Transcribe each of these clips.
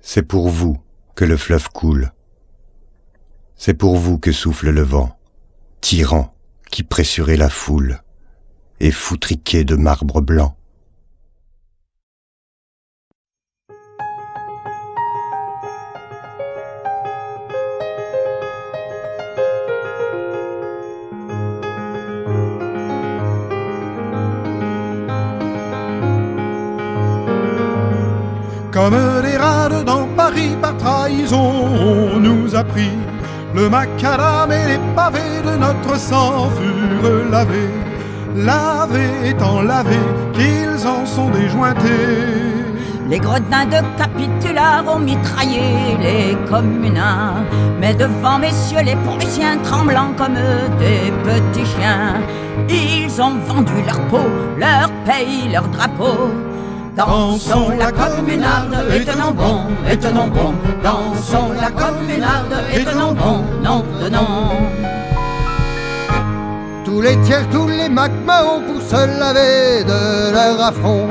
C'est pour vous que le fleuve coule. C'est pour vous que souffle le vent, tyran qui pressurait la foule et foutriqué de marbre blanc. Comme des rats dans Paris par trahison, on nous a pris le macadam et les pavés de notre sang furent lavés, lavés et tant lavés qu'ils en sont déjointés. Les gredins de capitulars ont mitraillé les communards, mais devant messieurs les Prussiens tremblants comme des petits chiens, ils ont vendu leur peau, leur pays, leur drapeau. Dansons la communarde et tenons bon, dansons la communarde et tenons bon, nom de nom. Tous les tiers, tous les macmahons pour se laver de leur affront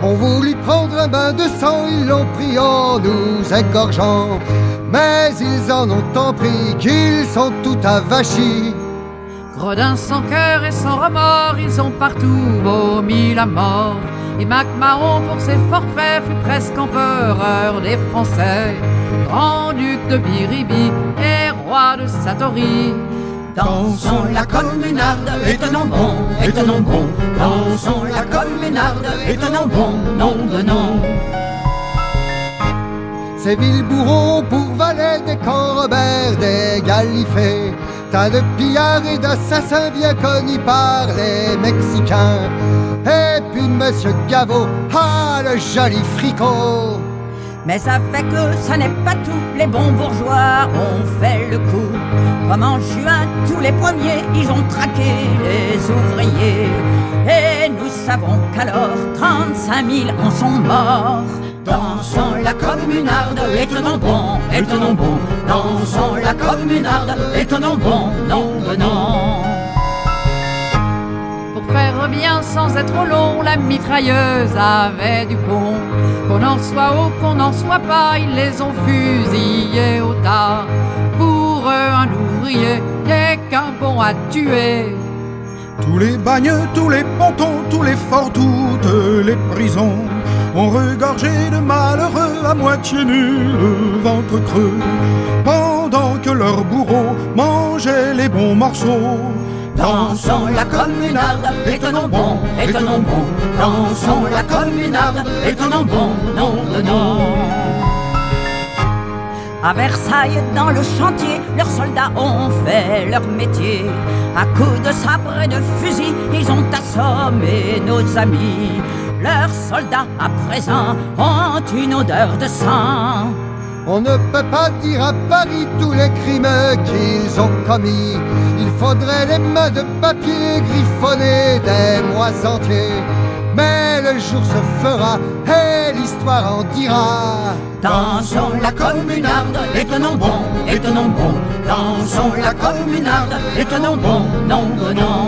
ont voulu prendre un bain de sang, ils l'ont pris en nous égorgeant. Mais ils en ont tant pris qu'ils sont tout avachis. Gredins sans cœur et sans remords, ils ont partout vomi la mort. Et MacMahon pour ses forfaits fut presque empereur des Français, grand-duc de Biribi et roi de Satori. Dansons la communarde et tenons bon, dansons la communarde et tenons bon, nom de nom. Ces villes bourreaux pour valets des camps Robert, des galifés, tas de pillards et d'assassins bien connus par les Mexicains. Et puis Monsieur Gaveau, ah le joli fricot. Mais avec eux, ça n'est pas tout, les bons bourgeois ont fait le coup. Comme en juin, tous les premiers, ils ont traqué les ouvriers. Et nous savons qu'alors, 35 000 en sont morts. Dansons la communarde et tenons bon, dansons la communarde et tenons bon, nom de nom. Pour faire bien sans être long, la mitrailleuse avait du pont. Qu'on en soit haut, qu'on n'en soit pas, ils les ont fusillés au tas. Pour eux, un ouvrier n'est qu'un bon à tuer. Tous les bagnes, tous les pontons, tous les forts, toutes les prisons ont regorgé de malheureux à moitié nus, le ventre creux, pendant que leurs bourreaux mangeaient les bons morceaux. Dansons la communarde et tenons bon, dansons la communarde et tenons bon, nom de nom. À Versailles, dans le chantier, leurs soldats ont fait leur métier. À coups de sabre et de fusil, ils ont assommé nos amis. Leurs soldats, à présent, ont une odeur de sang. On ne peut pas dire à Paris tous les crimes qu'ils ont commis. Il faudrait les mains de papier griffonnées des mois entiers. Mais le jour se fera et l'histoire en dira. Dansons la communarde et tenons bon, dansons la communarde et tenons bon, nom de nom.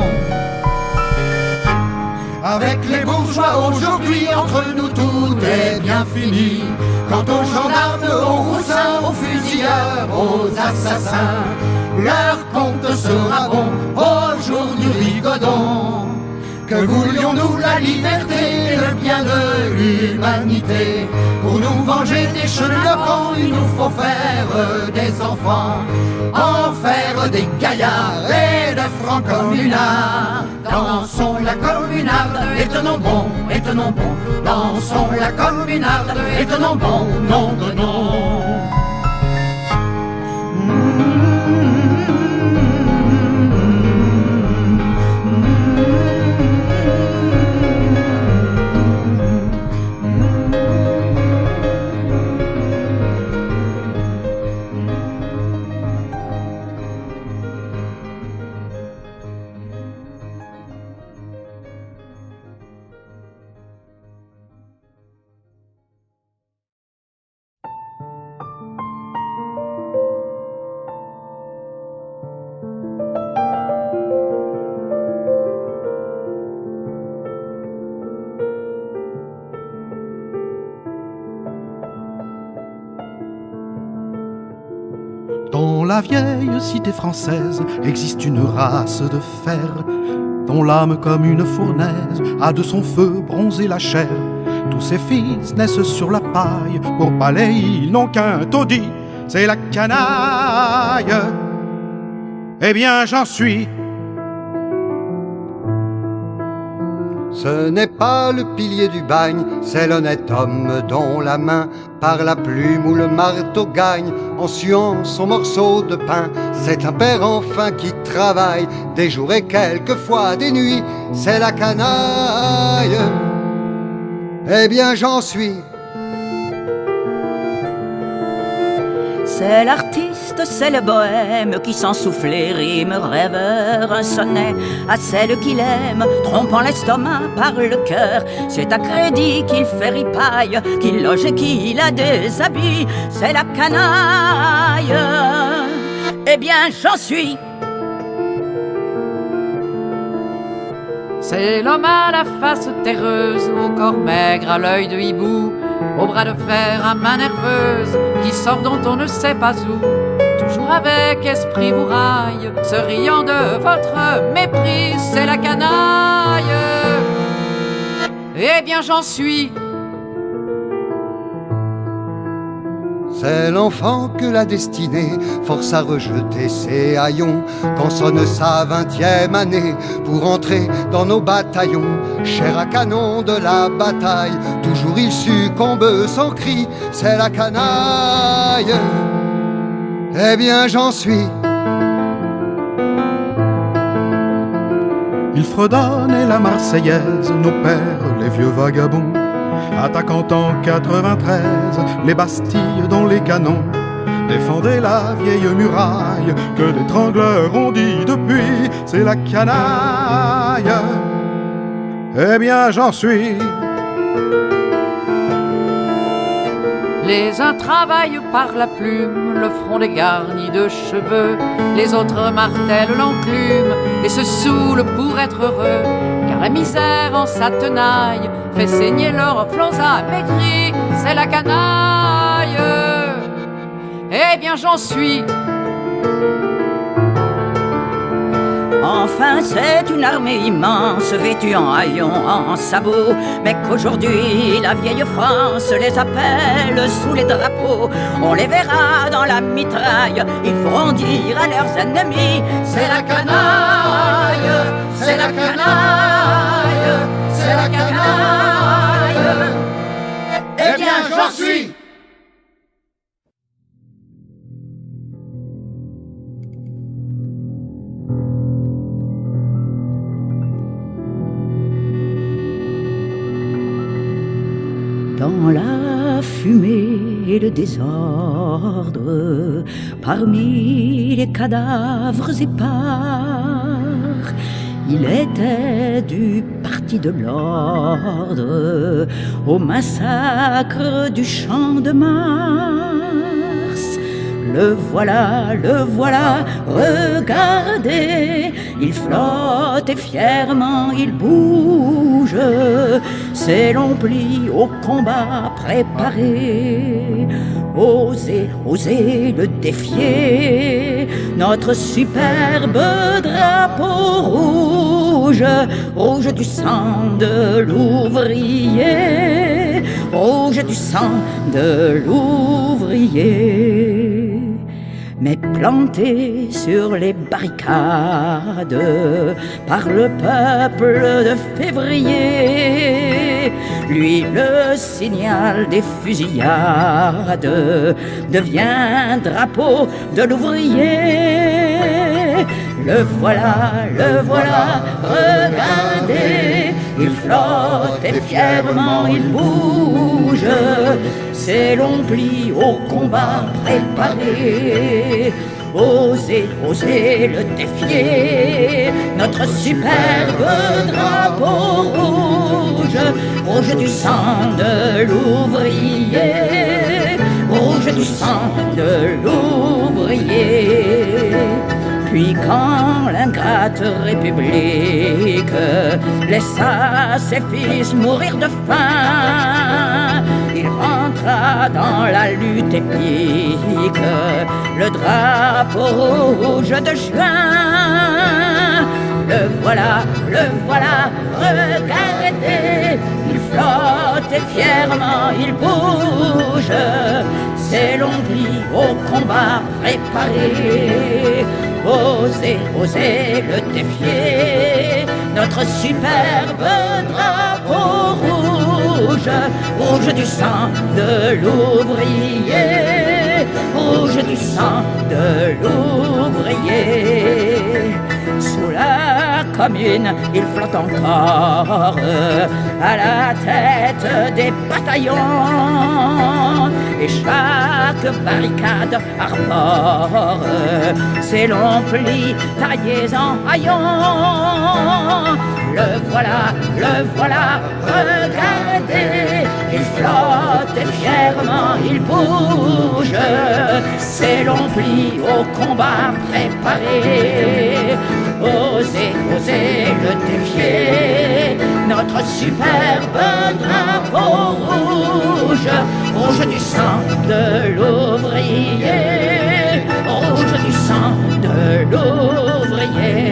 Avec les bourgeois aujourd'hui, entre nous tout est bien fini. Quant aux gendarmes, aux roussins, aux fusilleurs, aux assassins, leur compte sera bon au jour du rigodon. Que voulions-nous la liberté et le bien de l'humanité? Pour nous venger des chenapans, il nous faut faire des enfants, en faire des gaillards et de francs communards. Dansons la communarde et tenons bon, dansons la communarde et tenons bon, nom de nom. Dans la vieille cité française existe une race de fer, dont l'âme comme une fournaise a de son feu bronzé la chair. Tous ses fils naissent sur la paille, pour palais ils n'ont qu'un taudis, c'est la canaille. Eh bien j'en suis. Ce n'est pas le pilier du bagne, c'est l'honnête homme dont la main par la plume ou le marteau gagne en suant son morceau de pain. C'est un père enfin qui travaille des jours et quelquefois des nuits, c'est la canaille. Eh bien j'en suis. C'est l'artiste, c'est le bohème qui sans souffler rime rêveur un sonnet à celle qu'il aime, trompant l'estomac par le cœur. C'est à crédit qu'il fait ripaille, qu'il loge et qu'il a des habits, c'est la canaille. Eh bien j'en suis. C'est l'homme à la face terreuse, au corps maigre, à l'œil de hibou, au bras de fer, à main nerveuse, qui sort dont on ne sait pas où. Toujours avec esprit vous raille, se riant de votre mépris, c'est la canaille. Eh bien j'en suis. C'est l'enfant que la destinée force à rejeter ses haillons quand sonne sa 20e année pour entrer dans nos bataillons. Chair à canon de la bataille, toujours il succombe sans cri, c'est la canaille. Eh bien j'en suis. Ils fredonnaient la Marseillaise, nos pères, les vieux vagabonds, attaquant en 93 les Bastilles dont les canons défendaient la vieille muraille que des trangleurs ont dit depuis, c'est la canaille. Eh bien j'en suis. Les uns travaillent par la plume, le front dégarni de cheveux, les autres martèlent l'enclume et se saoulent pour être heureux, car la misère en sa tenaille fait saigner leurs flancs amaigris, c'est la canaille. Eh bien j'en suis. Enfin c'est une armée immense, vêtue en haillons, en sabots, mais qu'aujourd'hui la vieille France les appelle sous les drapeaux. On les verra dans la mitraille, ils feront dire à leurs ennemis, c'est la canaille, c'est la canaille, c'est la canaille. Eh bien j'en suis. Dans la fumée et le désordre, parmi les cadavres épars, il était du parti de l'ordre au massacre du Champ de Mars. Le voilà, regardez, il flotte et fièrement il bouge, ses longs plis au combat préparé. Osez, osez le défier, notre superbe drapeau rouge, rouge du sang de l'ouvrier, rouge du sang de l'ouvrier. Mais planté sur les barricades par le peuple de février, lui le signal des fusillades devient drapeau de l'ouvrier. Le voilà, regardez, il flotte et fièrement il bouge, ses longs plis au combat préparé. Osez, osez le défier, notre superbe drapeau rouge, rouge du sang de l'ouvrier, rouge du sang de l'ouvrier. Puis quand l'ingrate République laissa ses fils mourir de faim, il rentra dans la lutte épique, le drapeau rouge de juin. Le voilà, regardez, il flotte et fièrement il bouge, ses longs plis au combat préparé. Osez, osez le défier, notre superbe drapeau rouge, rouge du sang de l'ouvrier, rouge du sang de l'ouvrier. Sous la commune, il flotte encore à la tête des bataillons, et chaque barricade arbore ses longs plis taillés en haillons. Le voilà, regardez, il flotte et fièrement il bouge, ses longs plis au combat préparé. Osez, osez le défier, notre superbe drapeau rouge, rouge du sang de l'ouvrier, rouge du sang de l'ouvrier.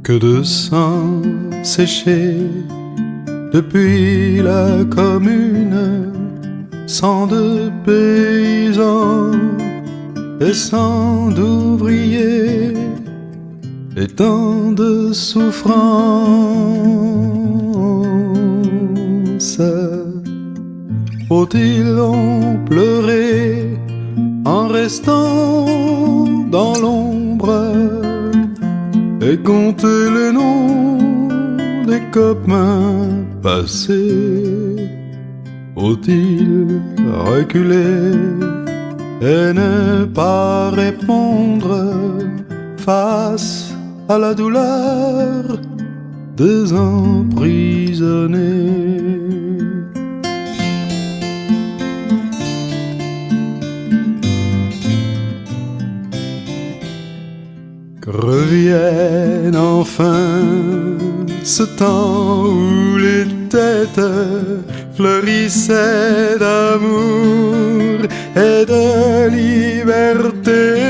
Que de sang séché depuis la commune, sang de paysans et sang d'ouvriers, et tant de souffrance. Faut-il en pleurer en restant dans l'ombre et compter les noms des copains passés? Faut-il reculer et ne pas répondre face à la douleur des emprisonnés? Revienne enfin ce temps où les têtes fleurissaient d'amour et de liberté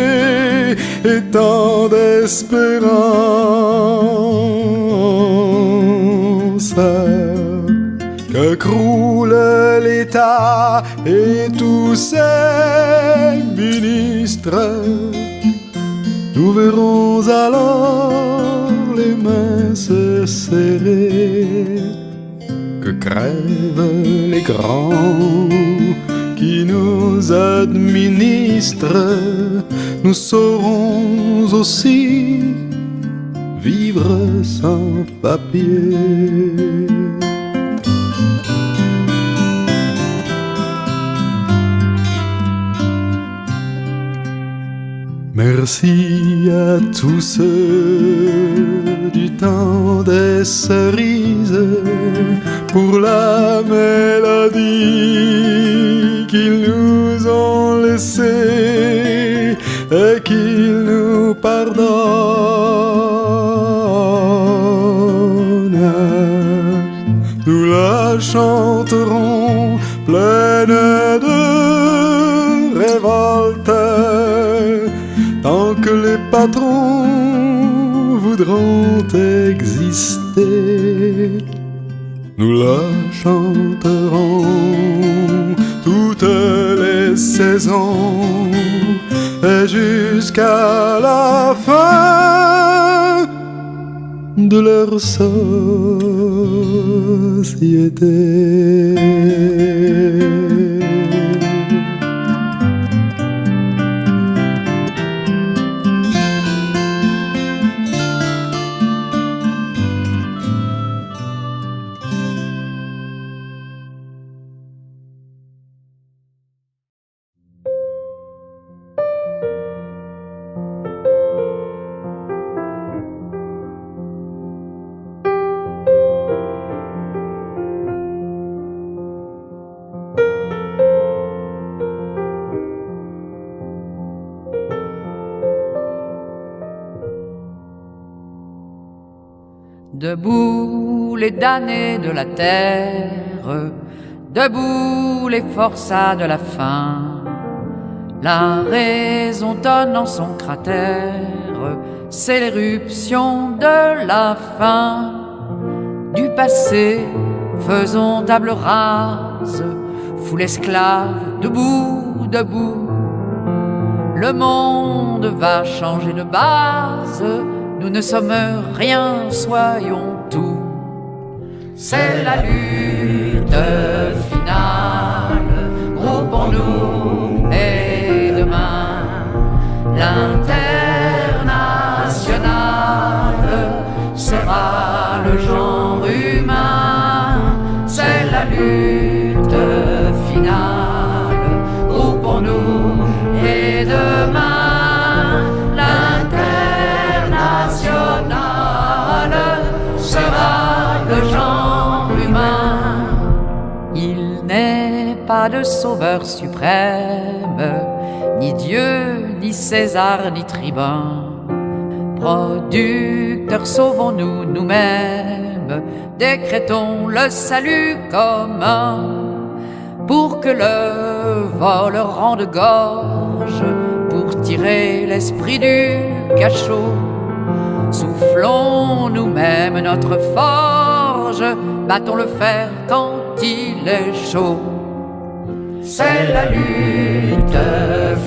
et tant d'espérance. Que croule l'État et tous ses ministres, nous verrons alors les mains se serrer. Que crèvent les grands qui nous administrent, nous saurons aussi vivre sans papier. Merci à tous ceux du temps des cerises pour la mélodie qu'ils nous ont laissée et qu'ils nous pardonnent. Nous la chanterons pleine de révolte tant que les patrons voudront exister. Nous la chanterons toutes les saisons et jusqu'à la fin de leur société. Debout les damnés de la terre, debout les forçats de la faim. La raison donne en son cratère, c'est l'éruption de la fin. Du passé, faisons table rase, foule esclave, debout, debout. Le monde va changer de base, nous ne sommes rien, soyons tout. C'est la lutte finale, groupons-nous et demain, l'international sera le genre humain. C'est la lutte finale, groupons-nous et demain, l'international sera le genre humain. Il n'est pas de sauveur suprême, ni Dieu, ni César, ni tribun. Producteurs, sauvons-nous nous-mêmes, décrétons le salut commun, pour que le vol rende gorge, pour tirer l'esprit du cachot. Soufflons nous-mêmes notre forge, battons le fer quand il est chaud. C'est la lutte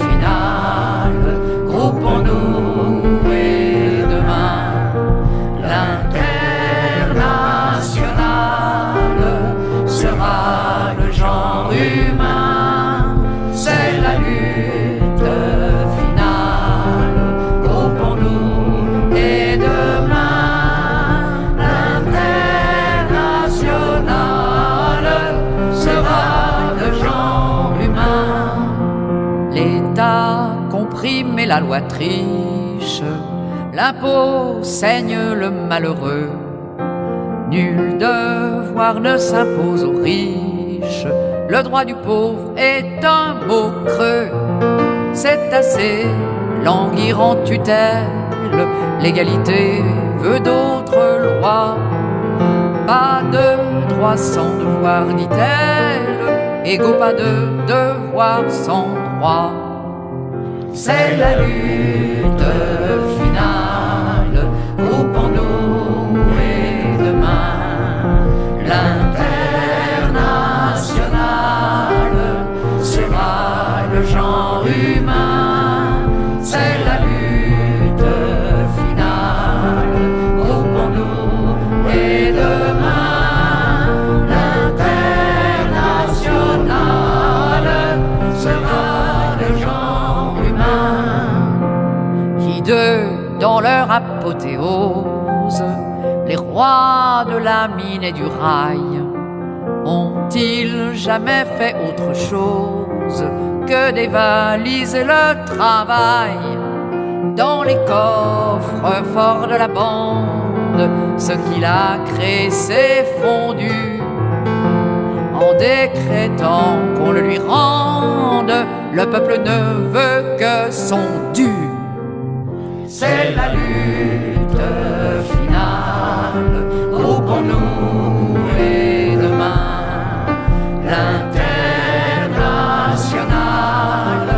finale, groupons-nous et demain, l'international sera le genre humain. C'est la lutte finale, groupons-nous et demain, l'international sera le genre humain. L'État comprime et la loi triche, l'impôt saigne le malheureux. Nul devoir ne s'impose aux riches, le droit du pauvre est un mot creux. C'est assez languir en tutelle, l'égalité veut d'autres lois. Pas de droit sans devoir, dit-elle, égaux pas de devoir sans droit. C'est la lutte finale, groupons-nous et demain, l'international sera le genre humain. C'est la lutte finale, groupons-nous et demain, l'international sera le genre humain. Qui d'eux, dans leur apothéose, les rois de la mine et du rail, ont-ils jamais fait autre chose que dévaliser le travail? Dans les coffres forts de la bande, ce qu'il a créé s'est fondu. En décrétant qu'on le lui rende, le peuple ne veut que son dû. C'est la lutte finale, groupons-nous et demain, l'international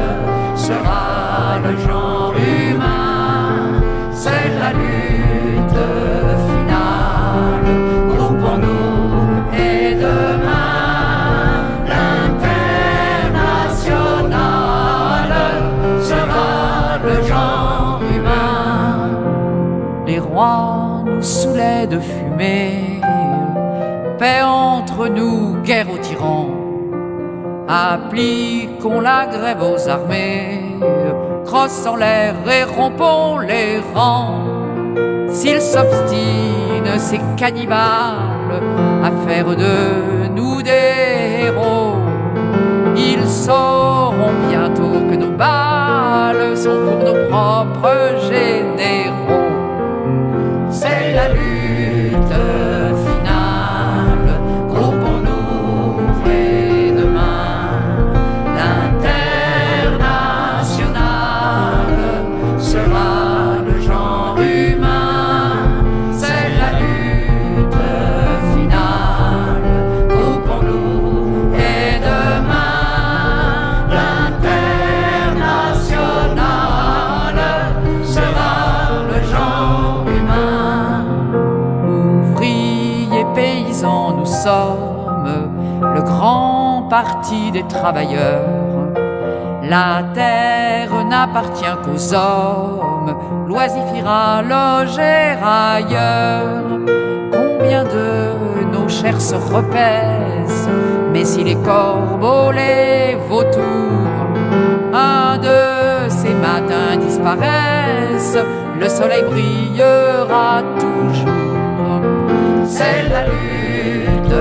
sera le genre humain. C'est la lutte finale, groupons-nous et demain, l'international sera le genre humain. Les rois nous saoulaient de fumée, paix entre nous, guerre aux tyrans. Appliquons la grève aux armées, crosse en l'air et rompons les rangs. S'ils s'obstinent, ces cannibales, à faire de nous des héros, ils sauront bientôt que nos balles sont pour nos propres généraux. C'est la lutte finale, groupons-nous et demain, l'international sera le genre humain. C'est la lutte sommes le grand parti des travailleurs. La terre n'appartient qu'aux hommes, l'oisif ira loger ailleurs. Combien de nos chairs se repaissent, mais si les corbeaux, les vautours, un de ces matins disparaissent, le soleil brillera toujours. C'est la lutte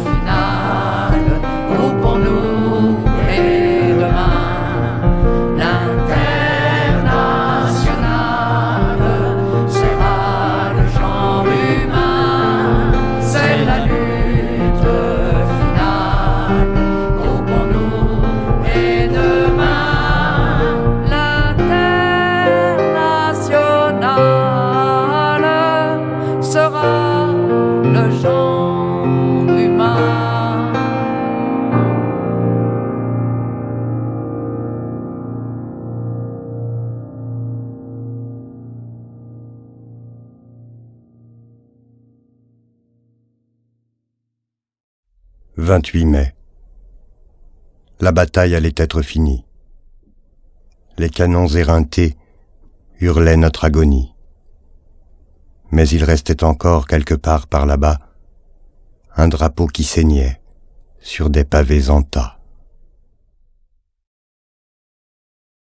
finale, groupons-nous et demain, l'internationale sera le genre humain. C'est la lutte finale, groupons-nous et demain, l'internationale sera le genre humain. « 28 mai. La bataille allait être finie. Les canons éreintés hurlaient notre agonie. Mais il restait encore quelque part par là-bas un drapeau qui saignait sur des pavés en tas.